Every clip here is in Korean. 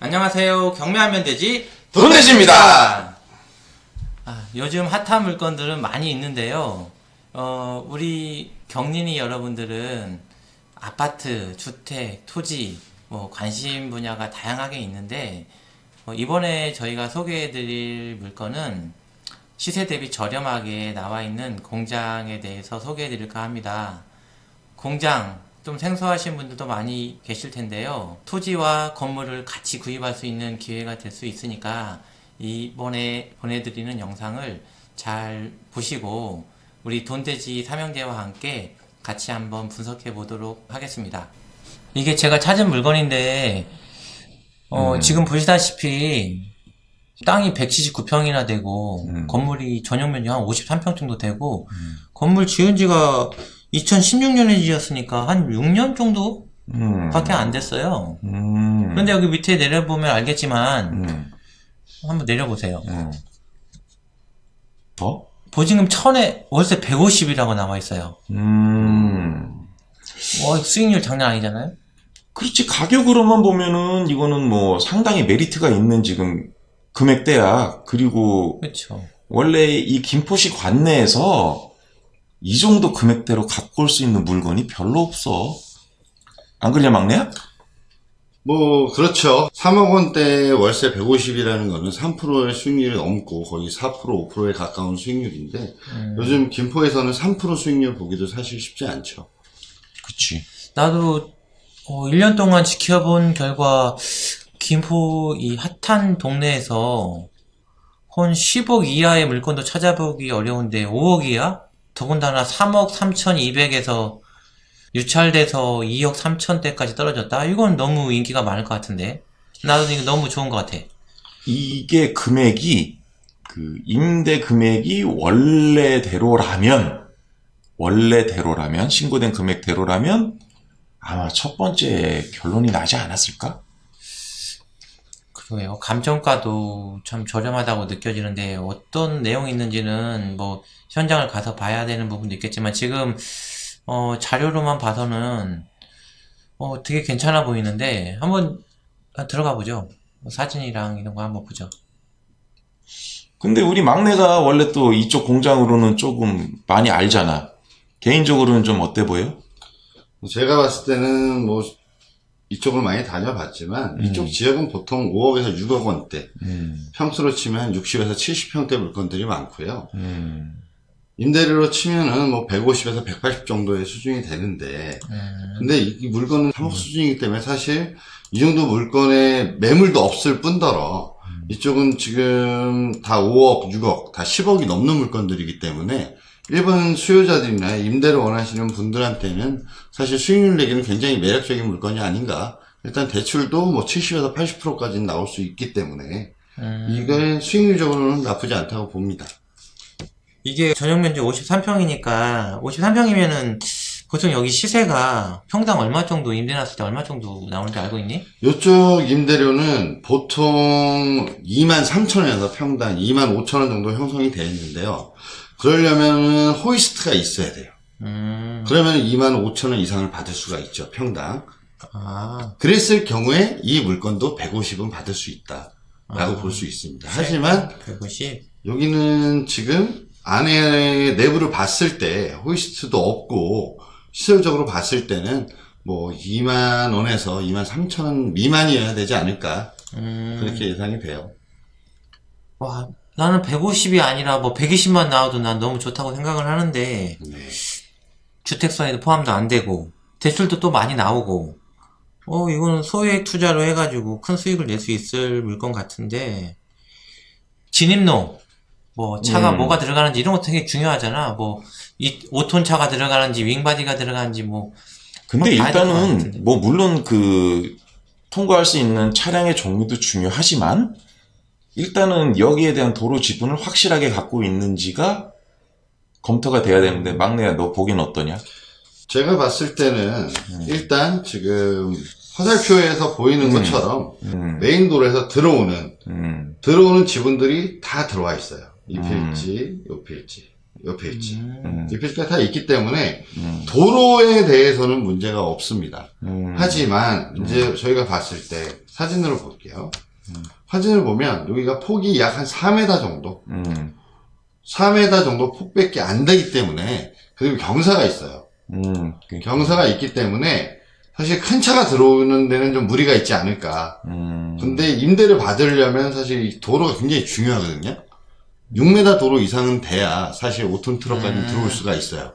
안녕하세요. 경매하면 되지 돈되십니다. 요즘 핫한 물건들은 많이 있는데요. 우리 경린이 여러분들은 아파트, 주택, 토지, 관심 분야가 다양하게 있는데, 이번에 저희가 소개해드릴 물건은 시세 대비 저렴하게 나와 있는 공장에 대해서 소개해드릴까 합니다. 공장, 좀 생소하신 분들도 많이 계실 텐데요. 토지와 건물을 같이 구입할 수 있는 기회가 될 수 있으니까 이번에 보내드리는 영상을 잘 보시고 우리 돈돼지 삼형제와 함께 같이 한번 분석해 보도록 하겠습니다. 이게 제가 찾은 물건인데 지금 보시다시피 땅이 179평이나 되고 건물이 전용 면적이 한 53평 정도 되고 건물 지은 지가 2016년에 지었으니까 한 6년 정도 밖에 안 됐어요. 그런데 여기 밑에 내려보면 알겠지만 한번 내려보세요. 더? 보증금 1000에 월세 150이라고 나와 있어요. 수익률 장난 아니잖아요? 그렇지. 가격으로만 보면은 이거는 뭐 상당히 메리트가 있는 지금 금액대야. 그리고 그렇죠. 원래 이 김포시 관내에서 이 정도 금액대로 갖고 올 수 있는 물건이 별로 없어. 안 그러냐, 막내야? 그렇죠. 3억 원대 월세 150이라는 거는 3%의 수익률이 넘고 거의 4%, 5%에 가까운 수익률인데, 요즘 김포에서는 3% 수익률 보기도 사실 쉽지 않죠. 그치. 나도 1년 동안 지켜본 결과 김포 이 핫한 동네에서 한 10억 이하의 물건도 찾아보기 어려운데 5억 이하? 더군다나 3억 3,200에서 유찰돼서 2억 3천대까지 떨어졌다? 이건 너무 인기가 많을 것 같은데. 나도 이거 너무 좋은 것 같아. 이게 금액이, 임대 금액이 원래대로라면, 신고된 금액대로라면, 아마 첫 번째 결론이 나지 않았을까? 그러게요. 감정가도 참 저렴하다고 느껴지는데 어떤 내용이 있는지는 현장을 가서 봐야 되는 부분도 있겠지만 지금 자료로만 봐서는 되게 괜찮아 보이는데 한번 들어가 보죠. 사진이랑 이런 거 한번 보죠. 근데 우리 막내가 원래 또 이쪽 공장으로는 조금 많이 알잖아. 개인적으로는 좀 어때 보여? 제가 봤을 때는 이쪽을 많이 다녀봤지만, 이쪽 지역은 보통 5억에서 6억 원대, 평수로 치면 한 60에서 70평대 물건들이 많고요. 임대료로 치면은 150에서 180 정도의 수준이 되는데, 근데 이 물건은 3억 수준이기 때문에 사실 이 정도 물건에 매물도 없을 뿐더러, 이쪽은 지금 다 5억, 6억, 다 10억이 넘는 물건들이기 때문에 일반 수요자들이나 임대를 원하시는 분들한테는 사실 수익률 내기는 굉장히 매력적인 물건이 아닌가. 일단 대출도 70에서 80%까지는 나올 수 있기 때문에 이게 수익률적으로는 나쁘지 않다고 봅니다. 이게 전용 면적 53평이니까 53평이면은 보통 여기 시세가 평당 얼마 정도 임대 났을 때 얼마 정도 나오는지 알고 있니? 이쪽 임대료는 보통 23,000원에서 평당 25,000원 정도 형성이 되어 있는데요. 그러려면 호이스트가 있어야 돼요. 그러면 25,000원 이상을 받을 수가 있죠, 평당. 그랬을 경우에 이 물건도 150은 받을 수 있다라고 볼 수 있습니다. 하지만 150? 여기는 지금 안에 내부를 봤을 때 호이스트도 없고 시설적으로 봤을 때는 2만 원에서 23,000원 미만이어야 되지 않을까, 그렇게 예상이 돼요. 와, 나는 150이 아니라 120만 나와도 난 너무 좋다고 생각을 하는데, 네. 주택수에도 포함도 안 되고, 대출도 또 많이 나오고, 이거는 소액 투자로 해가지고 큰 수익을 낼 수 있을 물건 같은데, 진입로, 차가 뭐가 들어가는지 이런 거 되게 중요하잖아. 이 5톤 차가 들어가는지, 윙바디가 들어가는지, 근데 일단은, 것 물론 통과할 수 있는 차량의 종류도 중요하지만, 일단은 여기에 대한 도로 지분을 확실하게 갖고 있는지가 검토가 돼야 되는데, 막내야, 너 보기는 어떠냐? 제가 봤을 때는 일단 지금 화살표에서 보이는 것처럼 메인도로에서 들어오는 지분들이 다 들어와 있어요. 이 필지, 요 필지. 옆에 있지. 이 표시가 다 있기 때문에 음. 도로에 대해서는 문제가 없습니다. 음. 하지만 이제 저희가 봤을 때 사진으로 볼게요. 사진을 보면 여기가 폭이 약 한 4m 정도, 4m 정도 폭밖에 안 되기 때문에, 그리고 경사가 있어요. 경사가 있기 때문에 사실 큰 차가 들어오는 데는 좀 무리가 있지 않을까. 근데 임대를 받으려면 사실 이 도로가 굉장히 중요하거든요. 6m 도로 이상은 돼야 사실 5톤 트럭까지 들어올 수가 있어요.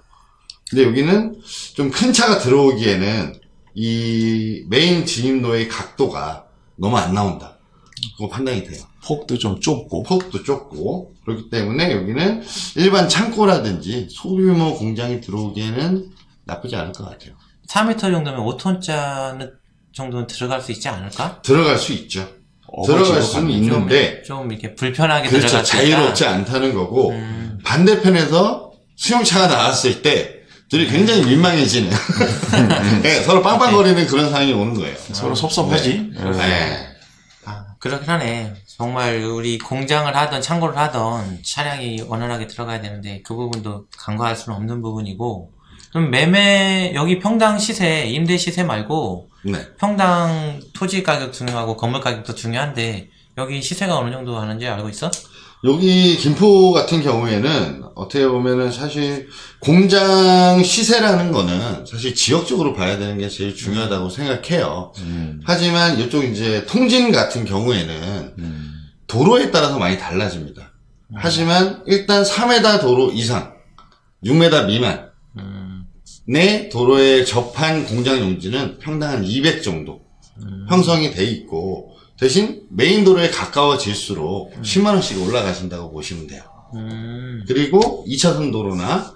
근데 여기는 좀 큰 차가 들어오기에는 이 메인 진입로의 각도가 너무 안 나온다. 그거 판단이 돼요. 폭도 좀 좁고. 폭도 좁고. 그렇기 때문에 여기는 일반 창고라든지 소규모 공장이 들어오기에는 나쁘지 않을 것 같아요. 4m 정도면 5톤짜 정도는 들어갈 수 있지 않을까? 들어갈 수 있죠. 들어갈 수는 있는데 좀 이렇게 불편하게 그렇죠. 들어갈 수 있다. 자유롭지 않다는 거고 반대편에서 수용차가 나왔을 때 둘이 굉장히 민망해지는 네, 서로 빵빵거리는 그런 상황이 오는 거예요. 서로 섭섭하지. 네. 아, 그렇긴 하네. 정말 우리 공장을 하던 창고를 하던 차량이 원활하게 들어가야 되는데 그 부분도 간과할 수는 없는 부분이고, 그럼 매매 여기 평당 시세, 임대 시세 말고 네. 평당 토지 가격 중요하고 건물 가격도 중요한데 여기 시세가 어느 정도 하는지 알고 있어? 여기 김포 같은 경우에는 어떻게 보면은 사실 공장 시세라는 거는 사실 지역적으로 봐야 되는 게 제일 중요하다고 생각해요. 하지만 이쪽 이제 통진 같은 경우에는 도로에 따라서 많이 달라집니다. 하지만 일단 4m 도로 이상, 6m 미만 내 도로에 접한 공장 용지는 평당 한 200 정도 형성이 돼 있고, 대신 메인 도로에 가까워질수록 10만원씩 올라가신다고 보시면 돼요. 그리고 2차선 도로나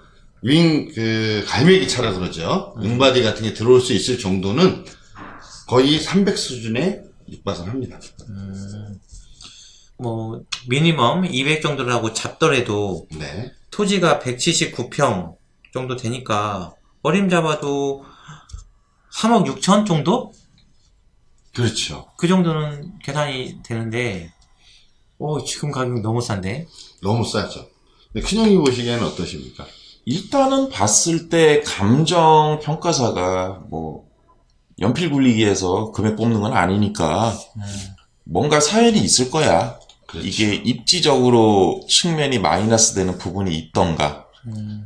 갈매기 차라 그러죠. 응바디 같은 게 들어올 수 있을 정도는 거의 300 수준에 육박을 합니다. 뭐 미니멈 200 정도라고 잡더라도 네. 토지가 179평 정도 되니까 어림잡아도 3억 6천 정도? 그렇죠. 그 정도는 계산이 되는데, 지금 가격이 너무 싼데? 너무 싸죠. 근데 큰형이 보시기에는 어떠십니까? 일단은 봤을 때 감정 평가사가 뭐 연필 굴리기에서 금액 뽑는 건 아니니까 뭔가 사연이 있을 거야. 그렇죠. 이게 입지적으로 측면이 마이너스 되는 부분이 있던가.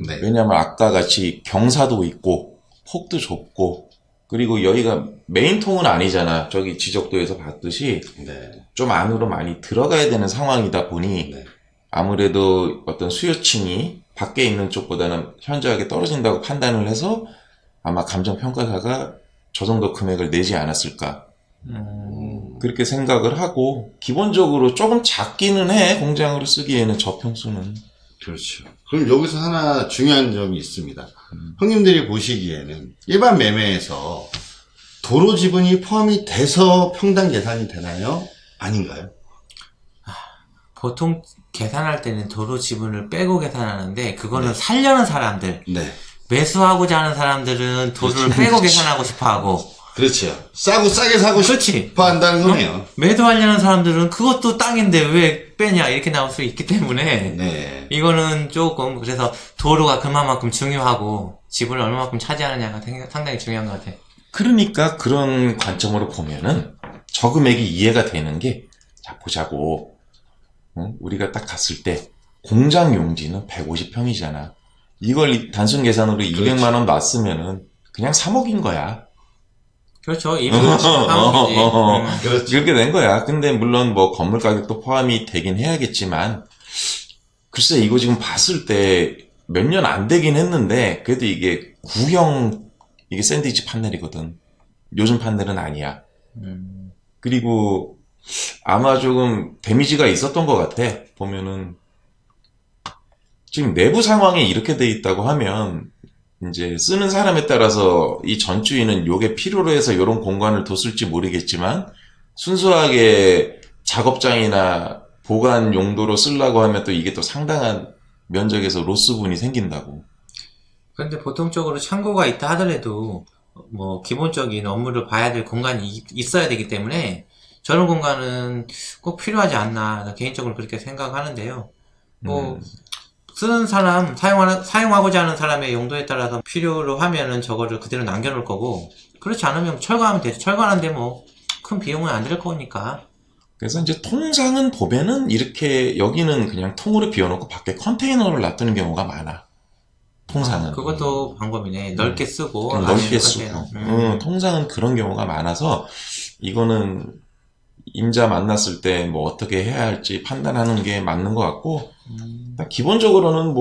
네. 왜냐면 아까 같이 경사도 있고 폭도 좁고, 그리고 여기가 메인 통은 아니잖아. 저기 지적도에서 봤듯이 네. 좀 안으로 많이 들어가야 되는 상황이다 보니 네. 아무래도 어떤 수요층이 밖에 있는 쪽보다는 현저하게 떨어진다고 판단을 해서 아마 감정평가사가 저 정도 금액을 내지 않았을까. 그렇게 생각을 하고, 기본적으로 조금 작기는 해. 공장으로 쓰기에는 저 평수는. 그렇죠. 그럼 여기서 하나 중요한 점이 있습니다. 형님들이 보시기에는 일반 매매에서 도로 지분이 포함이 돼서 평당 계산이 되나요? 아닌가요? 보통 계산할 때는 도로 지분을 빼고 계산하는데, 그거는 살려는 사람들, 네. 매수하고자 하는 사람들은 도로를 빼고 계산하고 싶어 하고, 그렇죠. 싸고 싸게 사고 그렇지. 싶어 한다는 거네요. 매도하려는 사람들은 그것도 땅인데 왜 빼냐 이렇게 나올 수 있기 때문에 네. 이거는 조금, 그래서 도로가 그만큼 중요하고 지분을 얼마만큼 차지하느냐가 상당히 중요한 것 같아. 그러니까 그런 관점으로 보면은 저 금액이 이해가 되는 게, 자 보자고. 우리가 딱 갔을 때 공장 용지는 150평이잖아. 이걸 단순 계산으로 200만 원 놨으면은 그냥 3억인 거야. 그렇죠. 이분은 3억이지. 그렇죠. 그렇게 된 거야. 근데 물론 뭐 건물 가격도 포함이 되긴 해야겠지만, 글쎄 이거 지금 봤을 때 몇 년 안 되긴 했는데 그래도 이게 구형, 이게 샌드위치 판넬이거든. 요즘 판넬은 아니야. 그리고 아마 조금 데미지가 있었던 것 같아. 보면은 지금 내부 상황이 이렇게 돼 있다고 하면 이제 쓰는 사람에 따라서 이 전주인은 요게 필요로 해서 요런 공간을 뒀을지 모르겠지만, 순수하게 작업장이나 보관 용도로 쓰려고 하면 또 이게 또 상당한 면적에서 로스분이 생긴다고. 그런데 보통적으로 창고가 있다 하더라도 뭐 기본적인 업무를 봐야 될 공간이 있어야 되기 때문에 저런 공간은 꼭 필요하지 않나, 나 개인적으로 그렇게 생각하는데요. 뭐 쓰는 사람, 사용하고자 하는 사람의 용도에 따라서 필요로 하면은 저거를 그대로 남겨놓을 거고, 그렇지 않으면 철거하면 되죠. 철거하는데 뭐, 큰 비용은 안 들 거니까. 그래서 이제 통상은 보면은 이렇게 여기는 그냥 통으로 비워놓고 밖에 컨테이너를 놔두는 경우가 많아. 통상은. 그것도 방법이네. 넓게 쓰고. 넓게 안에 쓰고. 컨테이너. 통상은 그런 경우가 많아서 이거는 임자 만났을 때 뭐 어떻게 해야 할지 판단하는 게 맞는 것 같고, 기본적으로는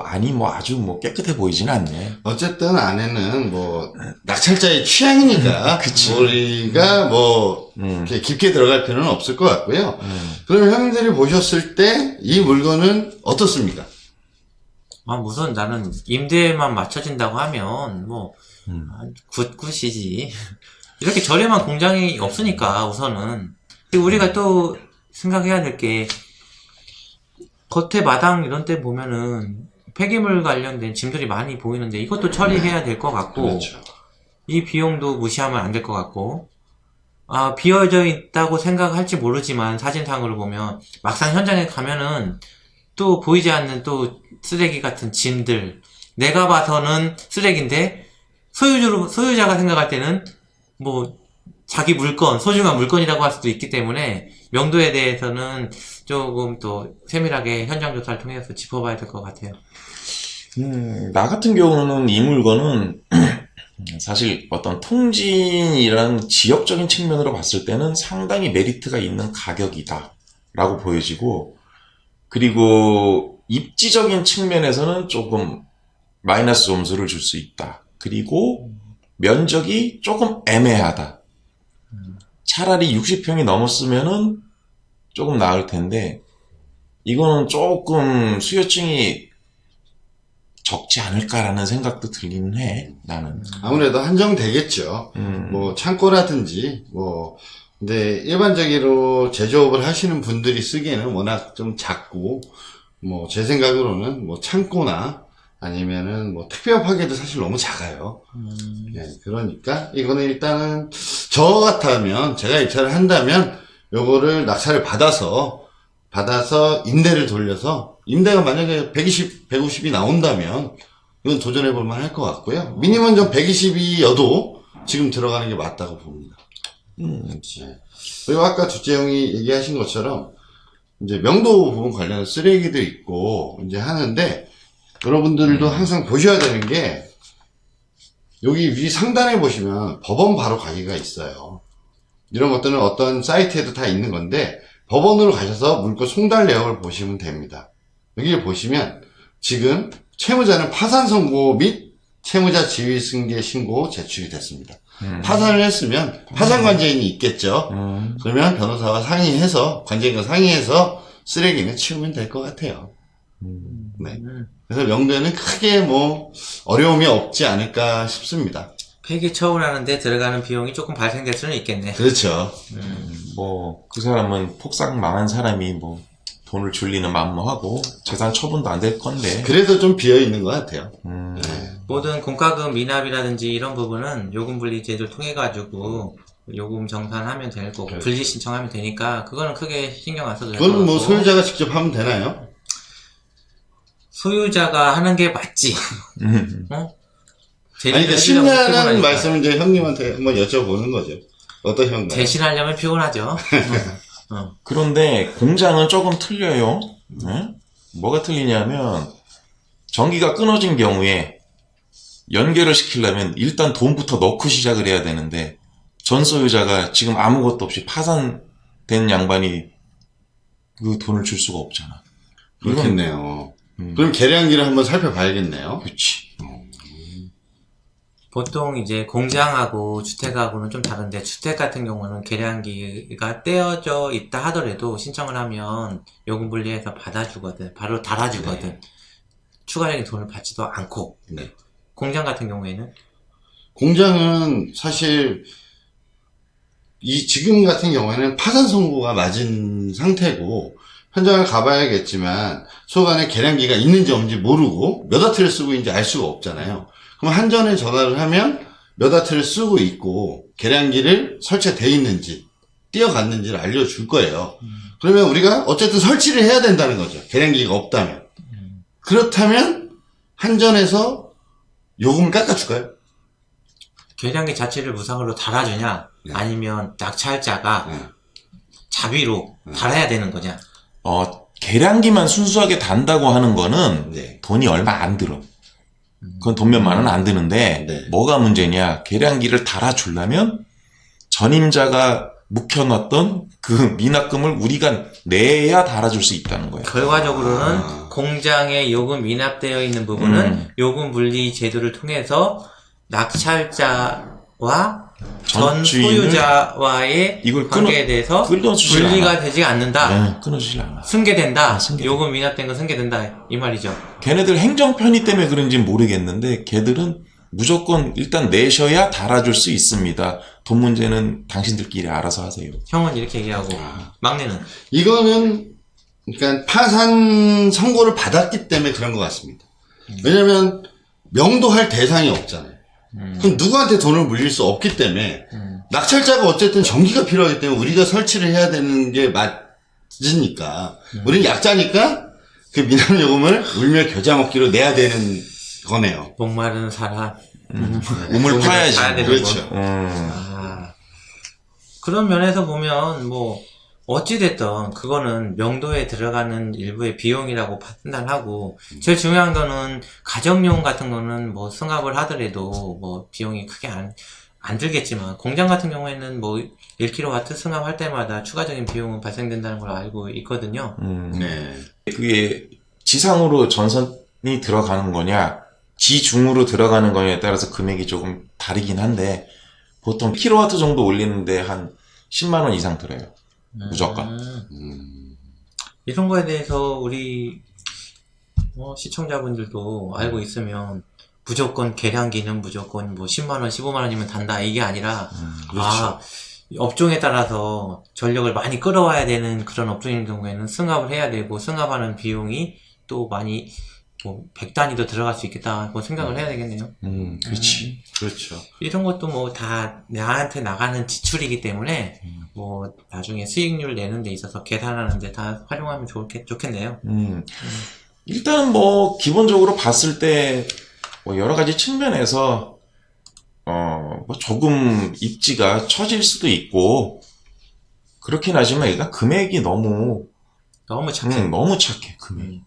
아니 아주 깨끗해 보이지는 않네. 어쨌든 안에는 뭐 낙찰자의 취향이니까 그치. 우리가 이렇게 깊게 들어갈 필요는 없을 것 같고요. 그럼 형님들이 보셨을 때 이 물건은 어떻습니까? 우선 나는 임대만 맞춰진다고 하면, 굿굿이지. 이렇게 저렴한 공장이 없으니까, 우선은. 그리고 우리가 또 생각해야 될 게, 겉에 마당 이런 데 보면은, 폐기물 관련된 짐들이 많이 보이는데, 이것도 처리해야 될 것 같고, 그렇죠. 이 비용도 무시하면 안 될 것 같고, 비어져 있다고 생각할지 모르지만, 사진상으로 보면, 막상 현장에 가면은, 또 보이지 않는 또 쓰레기 같은 짐들, 내가 봐서는 쓰레기인데, 소유자가 생각할 때는, 자기 물건, 소중한 물건이라고 할 수도 있기 때문에, 명도에 대해서는 조금 또 세밀하게 현장 조사를 통해서 짚어봐야 될 것 같아요. 나 같은 경우는 이 물건은 사실 어떤 통진이라는 지역적인 측면으로 봤을 때는 상당히 메리트가 있는 가격이다 라고 보여지고, 그리고 입지적인 측면에서는 조금 마이너스 점수를 줄 수 있다. 그리고 면적이 조금 애매하다. 차라리 60평이 넘었으면은 조금 나을 텐데, 이거는 조금 수요층이 적지 않을까라는 생각도 들긴 해, 나는. 아무래도 한정되겠죠. 창고라든지, 근데 일반적으로 제조업을 하시는 분들이 쓰기에는 워낙 좀 작고, 제 생각으로는 창고나 아니면은 특별하게도 사실 너무 작아요. 네, 그러니까 이거는 일단은 저 같다면, 제가 입찰을 한다면 요거를 낙찰을 받아서 임대를 돌려서, 임대가 만약에 150이 나온다면 이건 도전해 볼 만할 것 같고요. 미니멈 좀 120이어도 지금 들어가는 게 맞다고 봅니다. 네. 그리고 아까 둘째 형이 얘기하신 것처럼 이제 명도 부분 관련 쓰레기도 있고 이제 하는데, 여러분들도 항상 보셔야 되는 게, 여기 위 상단에 보시면 법원 바로 가기가 있어요. 이런 것들은 어떤 사이트에도 다 있는 건데, 법원으로 가셔서 물건 송달 내역을 보시면 됩니다. 여기를 보시면 지금 채무자는 파산 선고 및 채무자 지위 승계 신고 제출이 됐습니다. 파산을 했으면 파산 관계인이 있겠죠. 그러면 변호사와 관계인과 상의해서 쓰레기는 치우면 될 것 같아요. 네. 그래서 명도에는 크게 어려움이 없지 않을까 싶습니다. 폐기 처분하는데 들어가는 비용이 조금 발생될 수는 있겠네. 그렇죠. 그 사람은 폭삭 망한 사람이 돈을 줄리는 마음도 하고, 재산 처분도 안 될 건데. 그래서 좀 비어있는 것 같아요. 네. 모든 공과금 미납이라든지 이런 부분은 요금분리 제도를 통해가지고 요금 정산하면 될 거고, 그렇죠. 분리 신청하면 되니까, 그거는 크게 신경 안 써도 될 그건 거고. 소유자가 직접 하면 되나요? 소유자가 하는 게 맞지. 아니, 그러니까 신뢰하는 말씀을 이제 형님한테 한번 여쭤보는 거죠. 어떠신가요? 대신하려면 피곤하죠. 그런데 공장은 조금 틀려요. 네? 뭐가 틀리냐면, 전기가 끊어진 경우에 연결을 시키려면 일단 돈부터 넣고 시작을 해야 되는데, 전 소유자가 지금 아무것도 없이 파산된 양반이 그 돈을 줄 수가 없잖아. 그렇겠네요. 그럼 계량기를 한번 살펴봐야겠네요. 그렇지. 보통 이제 공장하고 주택하고는 좀 다른데, 주택 같은 경우는 계량기가 떼어져 있다 하더라도 신청을 하면 요금 분리해서 받아주거든. 바로 달아주거든. 네. 추가적인 돈을 받지도 않고. 네. 공장 같은 경우에는 공장은 사실 지금 같은 경우에는 파산 선고가 맞은 상태고, 현장을 가봐야겠지만 소간에 계량기가 있는지 없는지 모르고 몇 와트를 쓰고 있는지 알 수가 없잖아요. 그럼 한전에 전화를 하면 몇 와트를 쓰고 있고 계량기를 설치가 돼 있는지 뛰어갔는지를 알려줄 거예요. 그러면 우리가 어쨌든 설치를 해야 된다는 거죠. 계량기가 없다면. 그렇다면 한전에서 요금을 깎아줄까요? 계량기 자체를 무상으로 달아주냐, 네. 아니면 낙찰자가 네. 자비로 달아야 되는 거냐. 계량기만 순수하게 단다고 하는 거는 네. 돈이 얼마 안 들어. 그건 돈 몇만 원 안 드는데 네. 뭐가 문제냐? 계량기를 달아주려면 전임자가 묵혀놨던 그 미납금을 우리가 내야 달아줄 수 있다는 거야. 결과적으로는 공장에 요금 미납되어 있는 부분은 요금 분리 제도를 통해서 낙찰자와 전 주인을 소유자와의 이걸 관계에 대해서 끊어주질 분리가 않아. 되지 않는다. 네, 끊어주질 않아. 승계된다. 승계된다. 요금 미납된 건 승계된다. 이 말이죠. 걔네들 행정 편의 때문에 그런지는 모르겠는데 걔들은 무조건 일단 내셔야 달아줄 수 있습니다. 돈 문제는 당신들끼리 알아서 하세요. 형은 이렇게 얘기하고 막내는 이거는 그러니까 파산 선고를 받았기 때문에 그런 것 같습니다. 왜냐면 명도할 대상이 없잖아요. 그럼 누구한테 돈을 물릴 수 없기 때문에 낙찰자가 어쨌든 전기가 필요하기 때문에 우리가 설치를 해야 되는 게 맞으니까 우리는 약자니까 그 미납 요금을 울며 겨자 먹기로 내야 되는 거네요. 목마른 사람 우물 파야지. 파야 되는 그렇죠. 거. 그런 면에서 보면 뭐 어찌됐든 그거는 명도에 들어가는 일부의 비용이라고 판단하고 제일 중요한 거는 가정용 같은 거는 뭐 승합을 하더라도 뭐 비용이 크게 안 들겠지만 공장 같은 경우에는 뭐 1kW 승합할 때마다 추가적인 비용은 발생된다는 걸 알고 있거든요. 네. 그게 지상으로 전선이 들어가는 거냐 지중으로 들어가는 거냐에 따라서 금액이 조금 다르긴 한데 보통 킬로와트 정도 올리는데 한 10만 원 이상 들어요. 무조건. 이런 거에 대해서 우리 시청자분들도 알고 있으면 무조건 계량기는 무조건 뭐 10만 원, 15만 원이면 단다 이게 아니라 그렇죠. 업종에 따라서 전력을 많이 끌어와야 되는 그런 업종인 경우에는 승합을 해야 되고 승합하는 비용이 또 많이 뭐 100단위도 들어갈 수 있겠다 뭐 생각을 해야 되겠네요. 그렇지. 그렇죠. 이런 것도 뭐 다 나한테 나가는 지출이기 때문에 뭐 나중에 수익률 내는 데 있어서 계산하는 데 다 활용하면 좋겠네요. 일단 뭐 기본적으로 봤을 때 뭐 여러 가지 측면에서 뭐 조금 입지가 처질 수도 있고 그렇긴 하지만 일단 금액이 너무 착해. 너무 착해 금액이.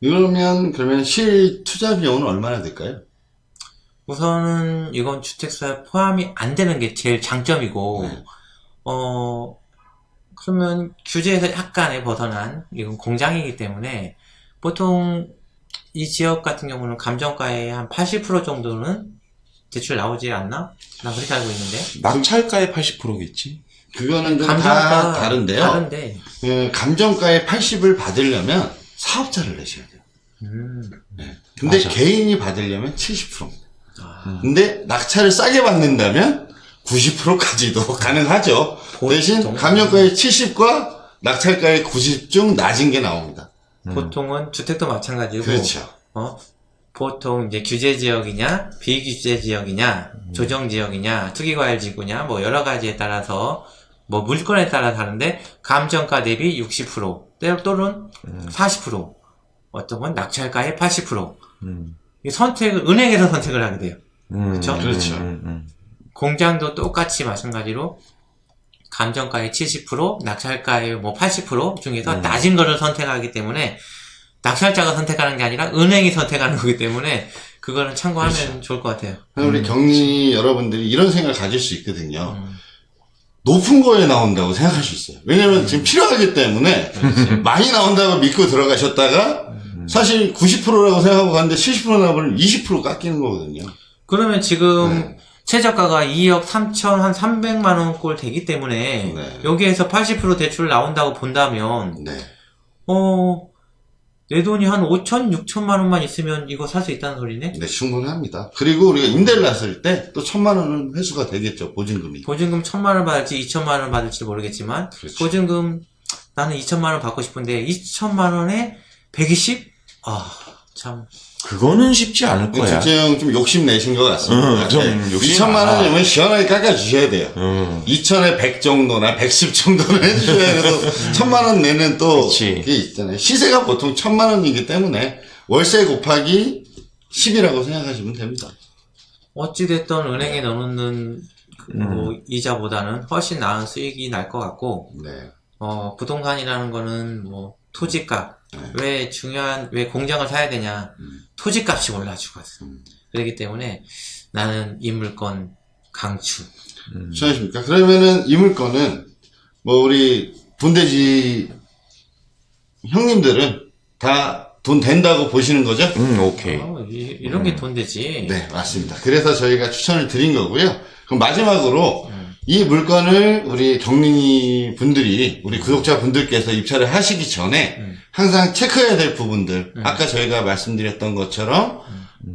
그러면 실 투자 비용은 얼마나 될까요? 우선은 이건 주택사에 포함이 안 되는 게 제일 장점이고 네. 그러면 규제에서 약간의 벗어난 이건 공장이기 때문에 보통 이 지역 같은 경우는 감정가의 한 80% 정도는 대출 나오지 않나? 난 그렇게 알고 있는데. 낙찰가의 80%겠지. 그거는 좀 다 감정가 다른데요. 다른데. 감정가의 80을 받으려면 사업자를 내셔야 돼요. 네. 근데 맞아. 개인이 받으려면 70%입니다. 근데 낙찰을 싸게 받는다면 90%까지도 가능하죠. 대신 감정가의 70과 낙찰가의 90 중 낮은 게 나옵니다. 보통은 주택도 마찬가지고. 그렇죠. 보통 이제 규제 지역이냐, 비규제 지역이냐, 조정 지역이냐, 투기과열 지구냐, 뭐 여러 가지에 따라서 뭐 물건에 따라 다른데 감정가 대비 60% 또는 40% 어떤 건 낙찰가의 80% 이 선택을 은행에서 선택을 하게 돼요. 그렇죠? 그렇죠. 공장도 똑같이 마찬가지로 감정가의 70%, 낙찰가의 뭐 80% 중에서 낮은 거를 선택하기 때문에 낙찰자가 선택하는 게 아니라 은행이 선택하는 거기 때문에 그거는 참고하면 그렇죠. 좋을 것 같아요. 우리 경리 여러분들이 이런 생각을 가질 수 있거든요. 높은 거에 나온다고 생각할 수 있어요. 왜냐면 지금 필요하기 때문에 많이 나온다고 믿고 들어가셨다가 사실 90%라고 생각하고 갔는데 70% 나오면 20% 깎이는 거거든요. 그러면 지금 최저가가 2억 3천 한 300만 원 꼴 되기 때문에 네. 여기에서 80% 대출 나온다고 본다면 네. 내 돈이 한 5천, 6천만 원만 있으면 이거 살 수 있다는 소리네? 네, 충분합니다. 그리고 우리가 임대를 놨을 때 또 1,000만 원은 회수가 되겠죠, 보증금이. 보증금 1,000만 원 받을지 2천만 원 받을지 모르겠지만 그렇죠. 보증금 나는 2천만 원 받고 싶은데 2천만 원에 120? 참 그거는 쉽지 않을 거야. 둘째 좀 욕심 내신 것 같습니다. 좀 네. 욕심 2천만 많아. 원이면 시원하게 깎아주셔야 돼요. 2천에 100 정도나 110 정도는 해주셔야 돼도 1,000만 원 내는 또 그치. 그게 있잖아요. 시세가 보통 1,000만 원이기 때문에 월세 곱하기 10이라고 생각하시면 됩니다. 어찌됐든 은행에 넣는 뭐 이자보다는 훨씬 나은 수익이 날 것 같고, 네. 부동산이라는 거는 뭐 토지값, 왜 공장을 사야 되냐, 토지값이 올라주거든. 그렇기 때문에 나는 이 물건 강추. 괜찮으십니까? 그러면은 이 물건은 뭐 우리 돈돼지 형님들은 다 돈 된다고 보시는 거죠? 오케이. 이런 게 돈 되지. 네, 맞습니다. 그래서 저희가 추천을 드린 거고요. 그럼 마지막으로 이 물건을 우리 경린이 분들이, 우리 구독자 분들께서 입찰을 하시기 전에 항상 체크해야 될 부분들, 아까 저희가 말씀드렸던 것처럼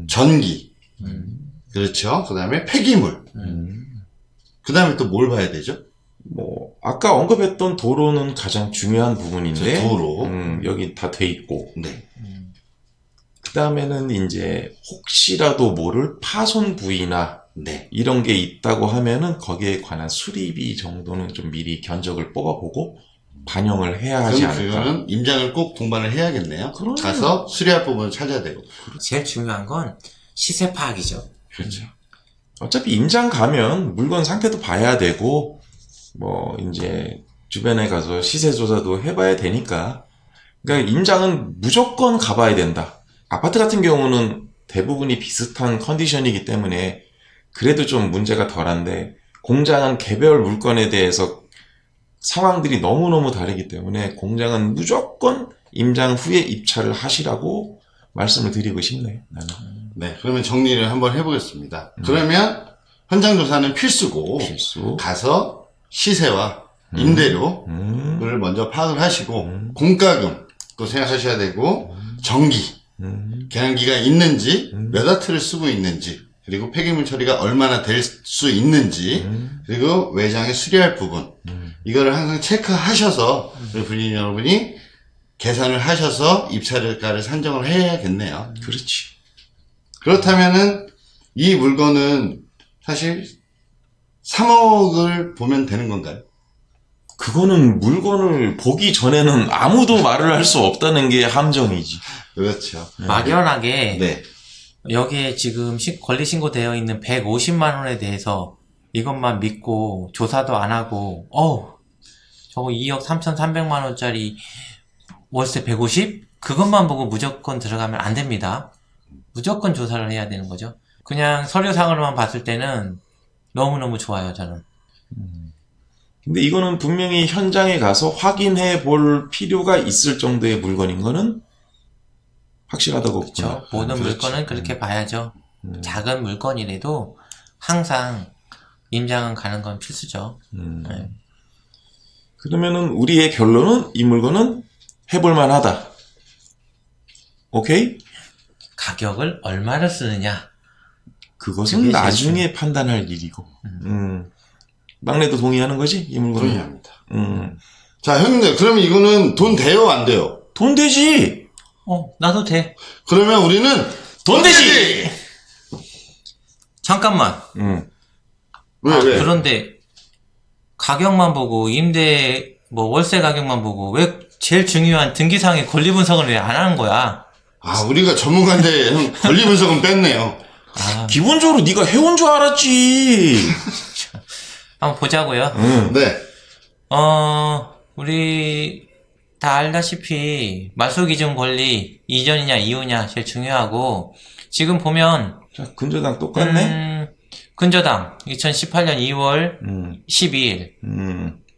전기, 그렇죠. 그 다음에 폐기물, 그 다음에 또 뭘 봐야 되죠? 뭐 아까 언급했던 도로는 가장 중요한 부분인데 도로. 여기 다 돼 있고 네. 그 다음에는 이제 혹시라도 모를 파손 부위나 네. 이런 게 있다고 하면은 거기에 관한 수리비 정도는 좀 미리 견적을 뽑아보고 반영을 해야 하지 그럼 않을까. 그거는 임장을 꼭 동반을 해야겠네요. 그럼요. 가서 수리할 부분을 찾아야 되고. 제일 중요한 건 시세 파악이죠. 그렇죠. 어차피 임장 가면 물건 상태도 봐야 되고 뭐 이제 주변에 가서 시세 조사도 해봐야 되니까. 그러니까 임장은 무조건 가봐야 된다. 아파트 같은 경우는 대부분이 비슷한 컨디션이기 때문에 그래도 좀 문제가 덜한데 공장은 개별 물건에 대해서 상황들이 너무너무 다르기 때문에 공장은 무조건 임장 후에 입찰을 하시라고 말씀을 드리고 싶네요. 나는. 네. 그러면 정리를 한번 해보겠습니다. 그러면 현장 조사는 필수고, 필수. 가서 시세와 임대료를 먼저 파악을 하시고, 공과금 또 생각하셔야 되고, 전기, 계량기가 있는지, 몇 와트를 쓰고 있는지, 그리고 폐기물 처리가 얼마나 될 수 있는지, 그리고 외장에 수리할 부분, 이거를 항상 체크하셔서, 우리 분인 여러분이 계산을 하셔서 입찰가를 산정을 해야겠네요. 그렇지. 그렇다면은, 이 물건은 사실 3억을 보면 되는 건가요? 그거는 물건을 보기 전에는 아무도 말을 할 수 없다는 게 함정이지. 그렇죠. 막연하게 네. 여기에 지금 권리 신고되어 있는 150만 원에 대해서 이것만 믿고 조사도 안 하고 저거 2억 3,300만 원짜리 월세 150? 그것만 보고 무조건 들어가면 안 됩니다. 무조건 조사를 해야 되는 거죠. 그냥 서류상으로만 봤을 때는 너무너무 좋아요, 저는. 근데 이거는 분명히 현장에 가서 확인해 볼 필요가 있을 정도의 물건인 거는 확실하다고 그렇죠. 보구나. 모든 그렇죠. 물건은 그렇게 봐야죠. 작은 물건이라도 항상 임장은 가는 건 필수죠. 네. 그러면은 우리의 결론은 이 물건은 해볼 만하다. 오케이? 가격을 얼마를 쓰느냐. 그것은 그게 나중에 판단할 일이고. 막내도 동의하는 거지? 이 물건은? 동의합니다. 자, 형님들, 그러면 이거는 돈 돼요, 안 돼요? 돈 되지! 나도 돼. 그러면 우리는 돈 되지! 잠깐만. 왜? 그런데 가격만 보고 월세 가격만 보고 왜 제일 중요한 등기상의 권리 분석을 왜 안 하는 거야? 우리가 전문가인데 형 권리 분석은 뺐네요. 기본적으로 네가 해온 줄 알았지. 한번 보자고요. 네. 우리 다 알다시피 말소기준 권리 이전이냐 이후냐 제일 중요하고 지금 보면 자, 근저당 똑같네? 근저당 2018년 2월 12일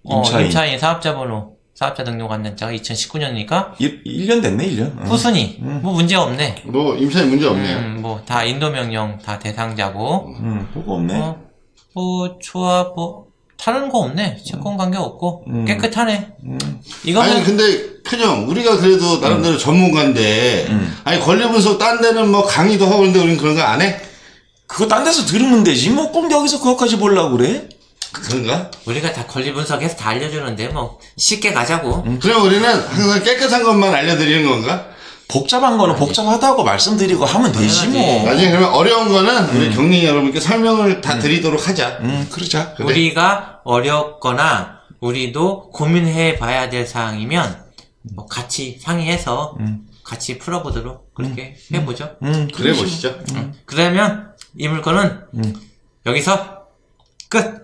임차인 사업자 번호 사업자 등록 안내자가 2019년이니까 1년 됐네, 1년. 후순위 뭐 문제 없네. 뭐 임차인 문제 없네요. 뭐 다 인도명령 다 대상자고 뭐가 없네. 조합 다른 거 없네. 채권 관계 없고 깨끗하네. 이거는 아니 근데 큰형 우리가 그래도 나름대로 전문가인데 아니 권리 분석 딴 데는 뭐 강의도 하고 있는데 우리는 그런 거 안 해? 그거 딴 데서 들으면 되지. 뭐 꼭 여기서 그것까지 보려고 그래? 그런가? 우리가 다 권리 분석해서 다 알려주는데 뭐 쉽게 가자고. 그럼 우리는 항상 깨끗한 것만 알려드리는 건가? 복잡한 거는 복잡하다고 말씀드리고 하면 되지 뭐. 나중에 그러면 어려운 거는 우리 경리 여러분께 설명을 다 드리도록 하자. 그러자. 그래. 우리가 어렵거나 우리도 고민해 봐야 될 사항이면 뭐 같이 상의해서 같이 풀어보도록 그렇게 해보죠. 그래 보시죠. 그러면 이 물건은 여기서 끝!